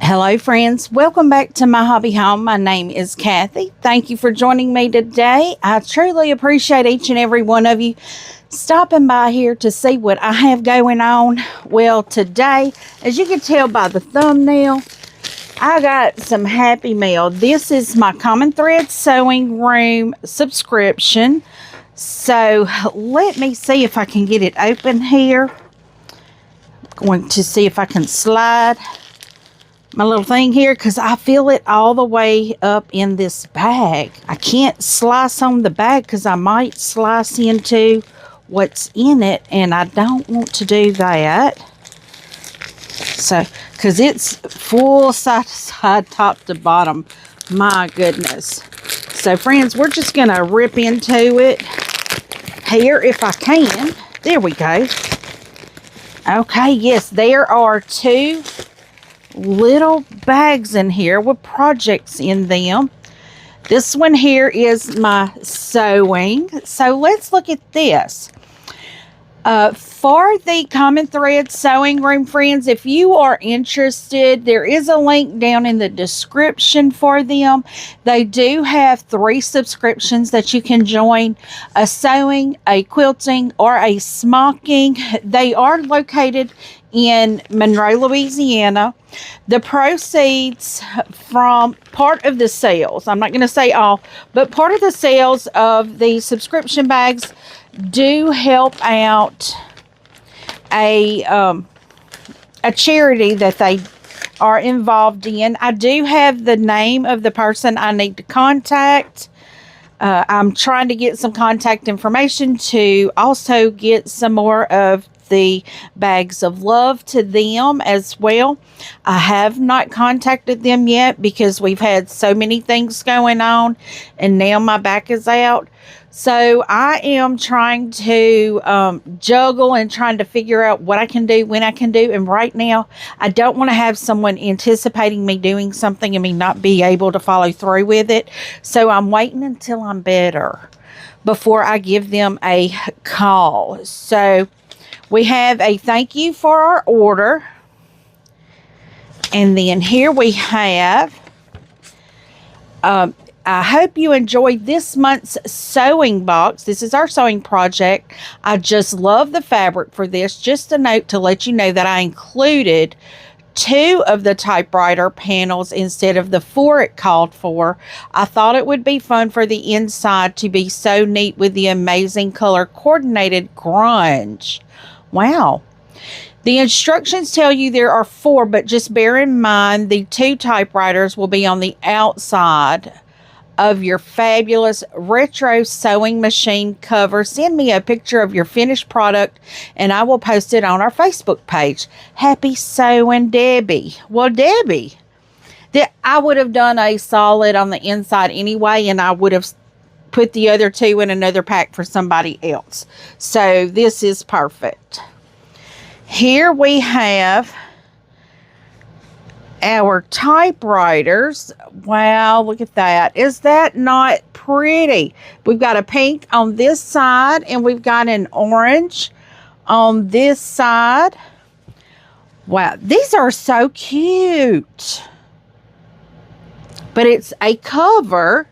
Hello friends, welcome back to my hobby home. My name is Cathy. Thank you for joining me today. I truly appreciate each and every one of you stopping by here to see what I have going on. Well, today, as you can tell by the thumbnail, I got some happy mail. This is my Common Thread Sewing Room subscription. So let me see if I can get it open here. I'm going to see if I can slide my little thing here because I feel it all the way up in this bag. I can't slice on the bag because I might slice into what's in it, and I don't want to do that. So, because it's full side to side, top to bottom. My goodness. So, friends, we're just going to rip into it here if I can. There we go. Okay, yes, there are two little bags in here with projects in them. This one here is my sewing. So let's look at this. For the Common Thread Sewing Room, friends, if you are interested, there is a link down in the description for them. They do have 3 subscriptions that you can join: a sewing, a quilting, or a smocking. They are located in Monroe, Louisiana. The proceeds from part of the sales, I'm not going to say all, but part of the sales of the subscription bags do help out a charity that they are involved in. I do have the name of the person I need to contact. I'm trying to get some contact information to also get some more of the bags of love to them as well. I have not contacted them yet because we've had so many things going on and now my back is out. So I am trying to juggle and trying to figure out what I can do, when I can do. And right now, I don't want to have someone anticipating me doing something and me not be able to follow through with it. So I'm waiting until I'm better before I give them a call. So we have a thank you for our order. And then here we have, I hope you enjoyed this month's sewing box. This is our sewing project. I just love the fabric for this. Just a note to let you know that I included 2 of the typewriter panels instead of the 4 it called for. I thought it would be fun for the inside to be so neat with the amazing color coordinated grunge. Wow. The instructions tell you there are 4, but just bear in mind the 2 typewriters will be on the outside of your fabulous retro sewing machine cover. Send me a picture of your finished product and I will post it on our Facebook page. Happy Sewing, Debbie. Well, Debbie, I would have done a solid on the inside anyway, and I would have put the other 2 in another pack for somebody else. So this is perfect. Here we have our typewriters. Wow, look at that. Is that not pretty? We've got a pink on this side and we've got an orange on this side. Wow, these are so cute. But it's a cover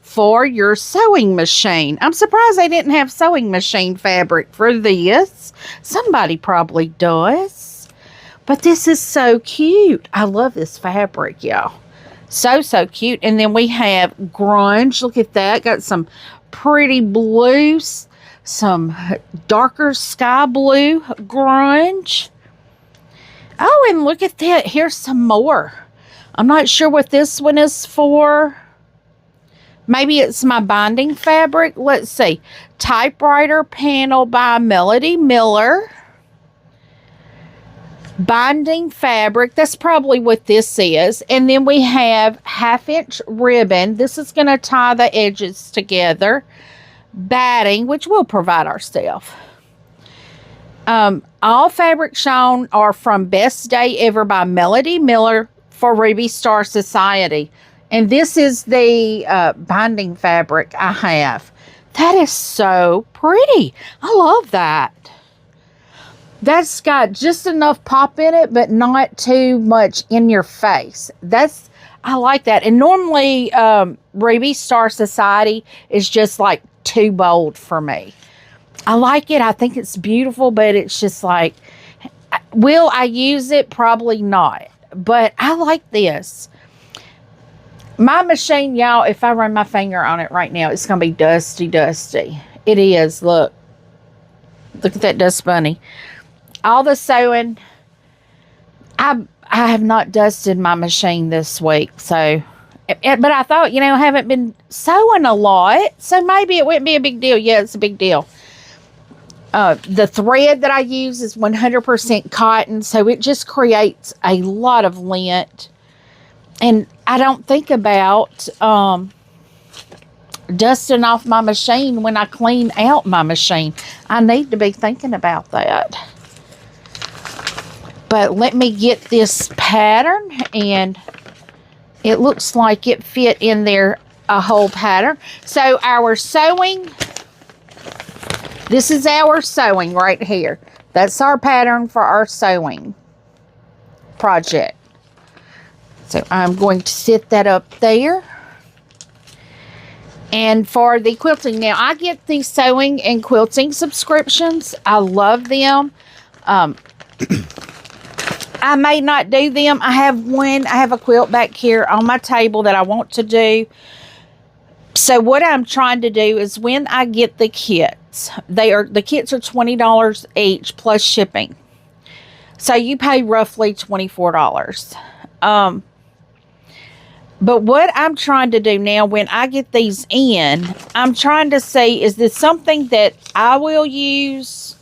for your sewing machine. I'm surprised they didn't have sewing machine fabric for this. Somebody probably does. But this is so cute. I love this fabric, y'all. So cute. And then we have grunge. Look at that. Got some pretty blues, some darker sky blue grunge. Oh, and look at that. Here's some more. I'm not sure what this one is for. Maybe it's my binding fabric. Let's see. Typewriter panel by Melody Miller. Binding fabric. That's probably what this is. And then we have 1/2-inch ribbon. This is going to tie the edges together. Batting, which we'll provide ourselves. All fabrics shown are from Best Day Ever by Melody Miller for Ruby Star Society. And this is the binding fabric I have. That is so pretty. I love that. That's got just enough pop in it, but not too much in your face. I like that. And normally, Ruby Star Society is just like too bold for me. I like it. I think it's beautiful, but it's just like, will I use it? Probably not. But I like this. My machine, y'all, if I run my finger on it right now, it's going to be dusty, dusty. It is. Look. Look at that dust bunny. All the sewing. I have not dusted my machine this week. So, but I thought, I haven't been sewing a lot. So maybe it wouldn't be a big deal. Yeah, it's a big deal. The thread that I use is 100% cotton. So it just creates a lot of lint. And I don't think about dusting off my machine when I clean out my machine. I need to be thinking about that. But let me get this pattern, and it looks like it fit in there a whole pattern. So our sewing, this is our sewing right here. That's our pattern for our sewing project. So I'm going to set that up there. And for the quilting, now I get the sewing and quilting subscriptions. I love them. I may not do them. I have a quilt back here on my table that I want to do. So what I'm trying to do is when I get the kits, the kits are $20 each plus shipping. So you pay roughly $24. But what I'm trying to do now, when I get these in, I'm trying to see, is this something that I will use,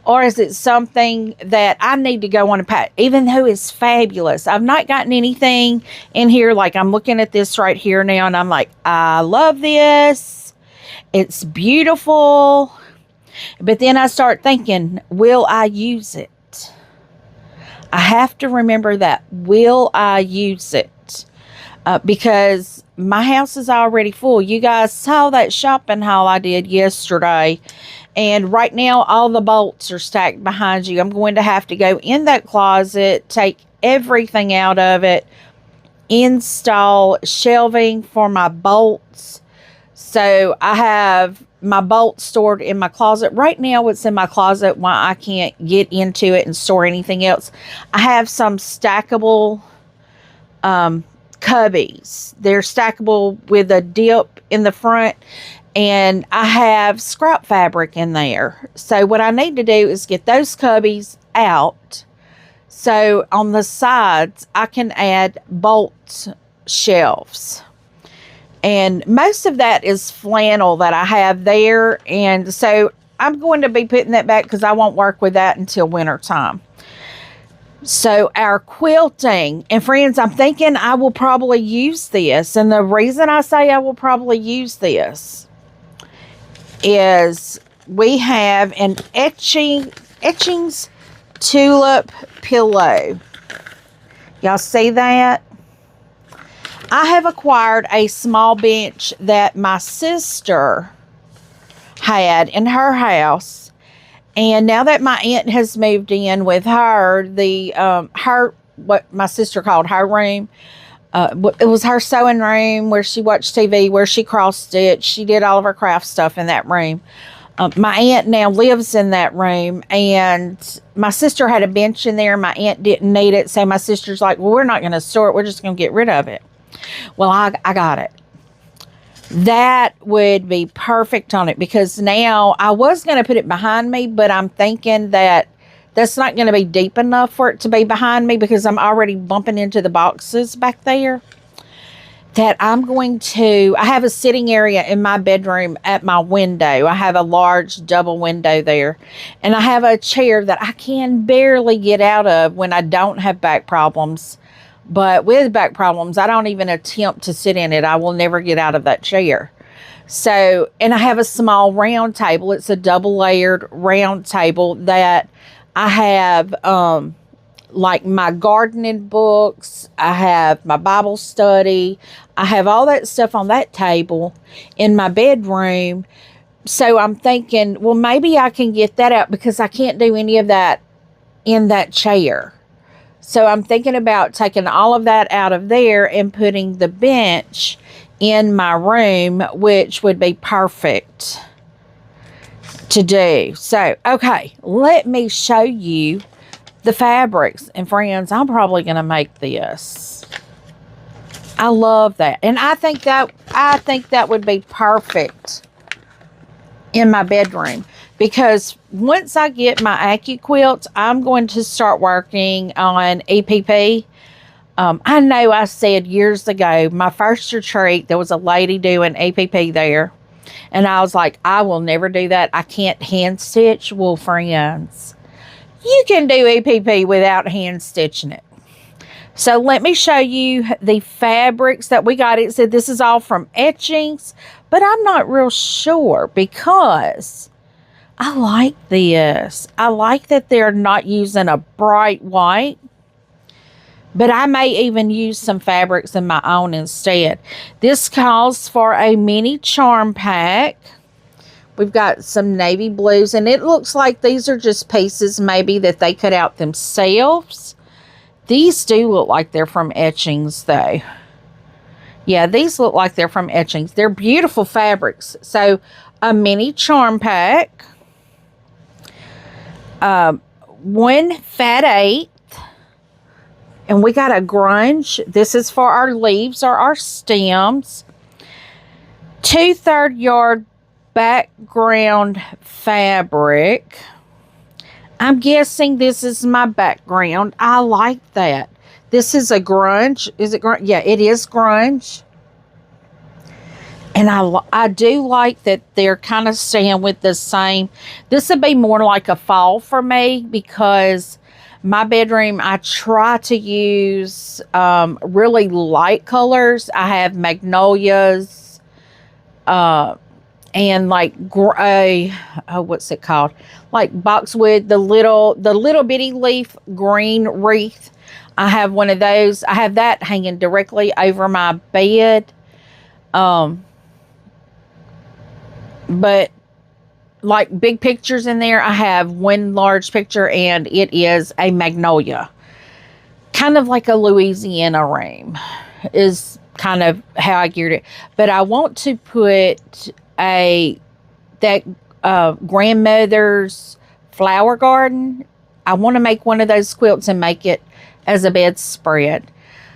or is it something that I need to go on a pattern? Even though it's fabulous, I've not gotten anything in here. Like, I'm looking at this right here now, and I'm like, I love this. It's beautiful. But then I start thinking, will I use it? I have to remember that. Will I use it? Because my house is already full. You guys saw that shopping haul I did yesterday. And right now, all the bolts are stacked behind you. I'm going to have to go in that closet, take everything out of it, install shelving for my bolts. So I have my bolts stored in my closet. Right now, it's in my closet while I can't get into it and store anything else. I have some stackable cubbies. They're stackable with a dip in the front, and I have scrap fabric in there. So what I need to do is get those cubbies out, so on the sides I can add bolt shelves. And most of that is flannel that I have there, and so I'm going to be putting that back because I won't work with that until winter time. So our quilting, and friends, I'm thinking I will probably use this. And the reason I say I will probably use this is we have an etchings tulip pillow. Y'all see that? I have acquired a small bench that my sister had in her house. And now that my aunt has moved in with her, what my sister called her room, it was her sewing room where she watched TV, where she cross-stitched. She did all of her craft stuff in that room. My aunt now lives in that room, and my sister had a bench in there. My aunt didn't need it, so my sister's like, well, we're not going to store it. We're just going to get rid of it. Well, I got it. That would be perfect on it, because now I was going to put it behind me, but I'm thinking that that's not going to be deep enough for it to be behind me, because I'm already bumping into the boxes back there. That I have a sitting area in my bedroom at my window. I have a large double window there, and I have a chair that I can barely get out of when I don't have back problems. But with back problems, I don't even attempt to sit in it. I will never get out of that chair. So, and I have a small round table. It's a double-layered round table that I have, like my gardening books. I have my Bible study. I have all that stuff on that table in my bedroom. So I'm thinking, well, maybe I can get that out, because I can't do any of that in that chair. So I'm thinking about taking all of that out of there and putting the bench in my room, which would be perfect to do. So, okay, let me show you the fabrics. And friends, I'm probably going to make this. I love that. And I think that would be perfect in my bedroom, because once I get my AccuQuilts, I'm going to start working on EPP. I know I said years ago, my first retreat, there was a lady doing EPP there. And I was like, I will never do that. I can't hand stitch. Well, friends, you can do EPP without hand stitching it. So let me show you the fabrics that we got. It said this is all from etchings, but I'm not real sure because I like this. I like that they're not using a bright white, but I may even use some fabrics in my own instead. This calls for a mini charm pack. We've got some navy blues, and it looks like these are just pieces maybe that they cut out themselves. These do look like they're from etchings, though. Yeah, these look like they're from etchings. They're beautiful fabrics. So, a mini charm pack. 1 fat 8. And we got a grunge. This is for our leaves or our stems. 2/3 yard background fabric. I'm guessing this is my background. I like that. This is a grunge. Is it grunge? Yeah, it is grunge. And I do like that they're kind of staying with the same. This would be more like a fall for me, because my bedroom, I try to use really light colors. I have magnolias and like gray, what's it called? Like boxwood, the little bitty leaf green wreath. I have one of those. I have that hanging directly over my bed. But like big pictures in there, I have one large picture, and it is a magnolia. Kind of like a Louisiana room is kind of how I geared it. But I want to put that grandmother's flower garden. I want to make one of those quilts and make it as a bedspread.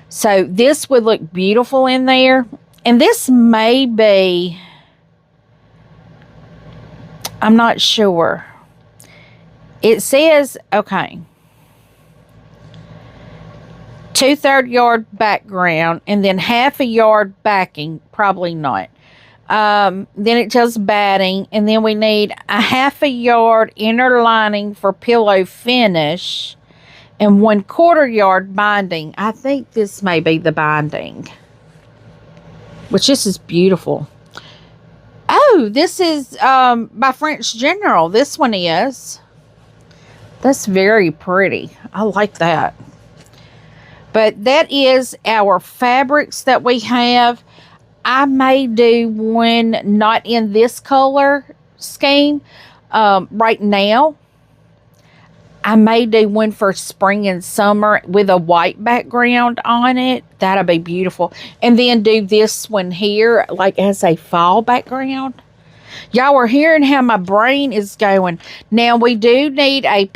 So this would look beautiful in there. And this may be, I'm not sure. It says, okay, 2/3 yard background and then 1/2 yard backing. Probably not. Then it tells batting, and then we need a 1/2 yard inner lining for pillow finish and 1/4 yard binding. I think this may be the binding, which this is beautiful. Oh, this is by French General. This one is. That's very pretty. I like that. But that is our fabrics that we have. I may do one not in this color scheme right now. I may do one for spring and summer with a white background on it. That'll be beautiful. And then do this one here like as a fall background. Y'all are hearing how my brain is going. Now we do need a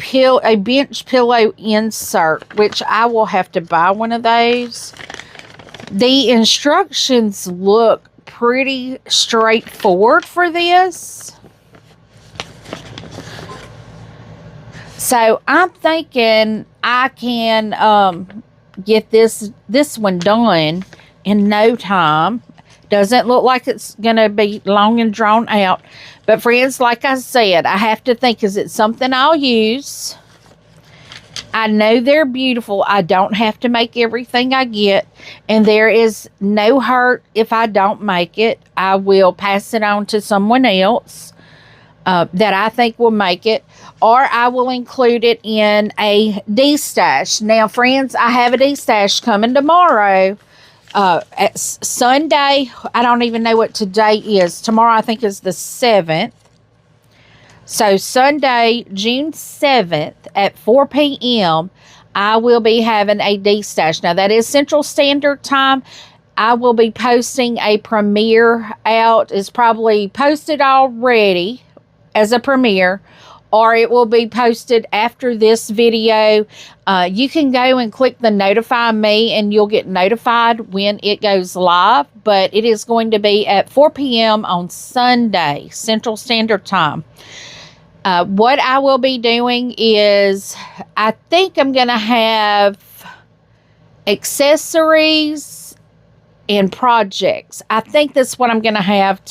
bench pillow insert, which I will have to buy one of those. The instructions look pretty straightforward for this. So I'm thinking I can get this one done in no time. Doesn't look like it's going to be long and drawn out. But friends, like I said, I have to think, is it something I'll use? I know they're beautiful. I don't have to make everything I get. And there is no hurt if I don't make it. I will pass it on to someone else that I think will make it. Or I will include it in a D-stash. Now, friends, I have a D-stash coming tomorrow. At Sunday, I don't even know what today is. Tomorrow, I think, is the 7th. So Sunday, June 7th at 4 p.m., I will be having a D-Stash. Now, that is Central Standard Time. I will be posting a premiere out. It's probably posted already as a premiere, or it will be posted after this video. You can go and click the notify me and you'll get notified when it goes live, but it is going to be at 4 p.m. on Sunday, Central Standard Time. What I will be doing is, I think I'm going to have accessories and projects. I think that's what I'm going to have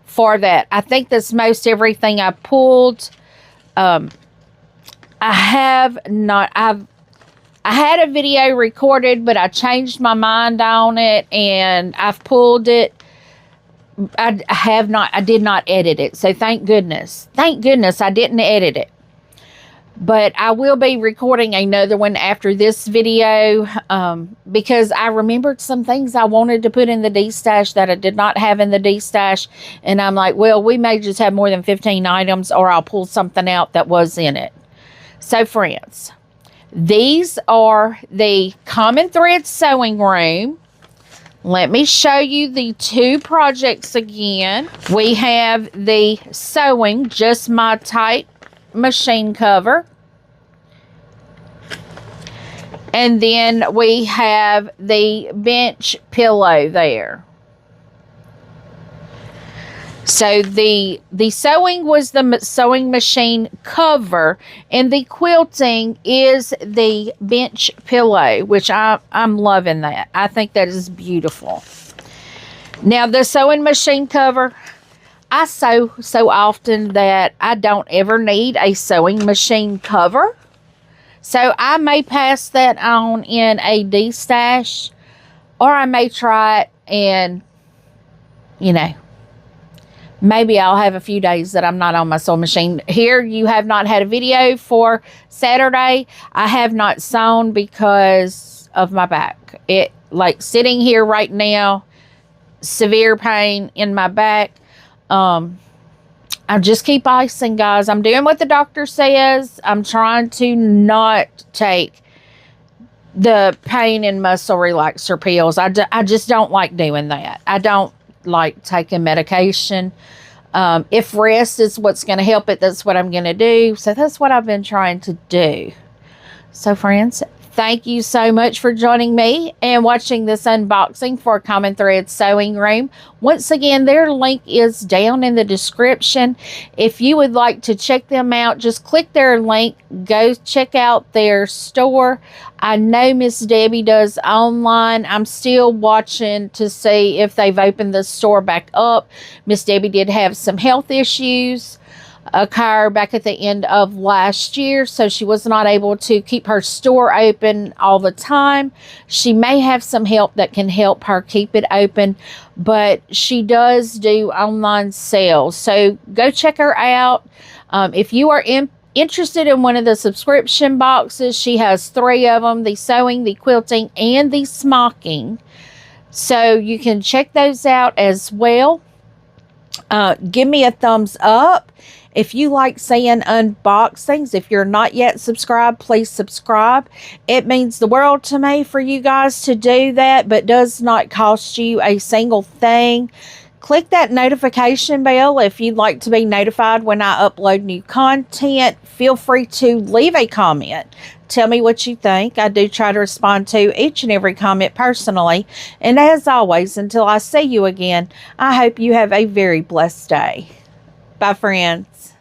for that. I think that's most everything I pulled. I had a video recorded, but I changed my mind on it and I've pulled it. I did not edit it. So thank goodness I didn't edit it. But I will be recording another one after this video because I remembered some things I wanted to put in the D-Stash that I did not have in the D-Stash. And I'm like, well, we may just have more than 15 items, or I'll pull something out that was in it. So, friends, these are the Common Thread Sewing Room. Let me show you the two projects again. We have the sewing, just my type machine cover, and then we have the bench pillow there. So the sewing was the sewing machine cover, and the quilting is the bench pillow, which I'm loving that. I think that is beautiful. Now, the sewing machine cover, I sew so often that I don't ever need a sewing machine cover. So I may pass that on in a D-Stash, or I may try it and, maybe I'll have a few days that I'm not on my sewing machine. Here, you have not had a video for Saturday. I have not sewn because of my back. It, like, sitting here right now, severe pain in my back. I just keep icing, guys. I'm doing what the doctor says. I'm trying to not take the pain and muscle relaxer pills. I just don't like doing that. I don't like taking medication. If rest is what's going to help it, that's what I'm going to do. So that's what I've been trying to do. So, friends, thank you so much for joining me and watching this unboxing for Common Thread Sewing Room. Once again, their link is down in the description. If you would like to check them out, just click their link. Go check out their store. I know Miss Debbie does online. I'm still watching to see if they've opened the store back up. Miss Debbie did have some health issues occur back at the end of last year, so she was not able to keep her store open all the time. She may have some help that can help her keep it open, but she does do online sales, so go check her out. If you are interested in one of the subscription boxes, she has 3 of them: the sewing, the quilting, and the smocking, so you can check those out as well. Give me a thumbs up if you like seeing unboxings. If you're not yet subscribed, please subscribe. It means the world to me for you guys to do that, but does not cost you a single thing. Click that notification bell if you'd like to be notified when I upload new content. Feel free to leave a comment. Tell me what you think. I do try to respond to each and every comment personally. And as always, until I see you again, I hope you have a very blessed day. Bye, friends.